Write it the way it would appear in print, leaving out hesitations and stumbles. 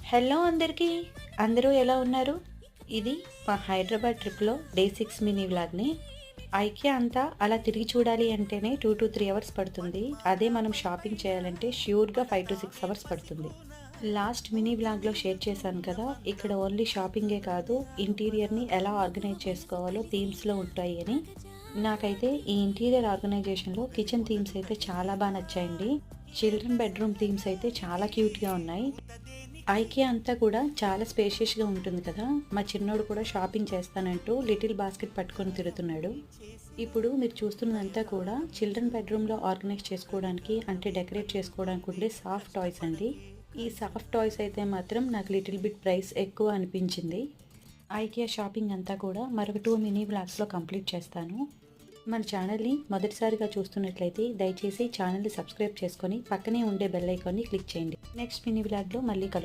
Hello అందరికీ. అందరూ ఎలా ఉన్నారు? ఇది మా హైదరాబాద్ ట్రిప్‌లో డే 6 మినీ వ్లాగ్‌ని. ఐకియా అంతా అలా తిరిగి చూడాలి అంటేనే 2-3 అవర్స్ పడుతుంది. అదే మనం షాపింగ్ చేయాలంటే ష్యూర్‌గా 5-6 అవర్స్ పడుతుంది. లాస్ట్ మినీ వ్లాగ్‌లో షేర్ చేశాను కదా! ఇక్కడ ఓన్లీ షాపింగే కాదు, ఇంటీరియర్‌ని ఎలా ఆర్గనైజ్ చేసుకోవాలో థీమ్స్‌లో ఉంటాయి అని. నాకైతే ఈ ఇంటీరియర్ ఆర్గనైజేషన్‌లో కిచెన్ థీమ్స్ అయితే చాలా నచ్చాయండి. చిల్డ్రన్ బెడ్‌రూమ్ థీమ్స్ అయితే చాలా క్యూట్‌గా ఉన్నాయి. ఐకియా అంతా కూడా చాలా స్పేషియస్‌గా ఉంటుంది కదా! మా చిన్నోడు కూడా షాపింగ్ చేస్తానంటూ లిటిల్ బాస్కెట్ పట్టుకొని తిరుగుతున్నాడు. ఇప్పుడు మీరు చూస్తున్నదంతా కూడా చిల్డ్రన్ బెడ్‌రూమ్‌లో ఆర్గనైజ్ చేసుకోవడానికి అంటే డెకరేట్ చేసుకోవడానికి ఉండే సాఫ్ట్ టాయ్స్ అండి. ఈ సాఫ్ట్ టాయ్స్ అయితే మాత్రం నాకు లిటిల్ బిట్ ప్రైస్ ఎక్కువ అనిపించింది. ఐకియా షాపింగ్ అంతా కూడా మరొక 2 మినీ వ్లాగ్స్‌లో కంప్లీట్ చేస్తాను. మన ఛానల్‌ని మొదటిసారిగా చూస్తున్నట్లయితే దయచేసి ఛానల్‌ని సబ్స్క్రైబ్ చేసుకొని పక్కనే ఉండే బెల్ ఐకాన్‌ని క్లిక్ చేయండి. నెక్స్ట్ మినీ వ్లాగ్‌లో మళ్ళీ కలుద్దాం.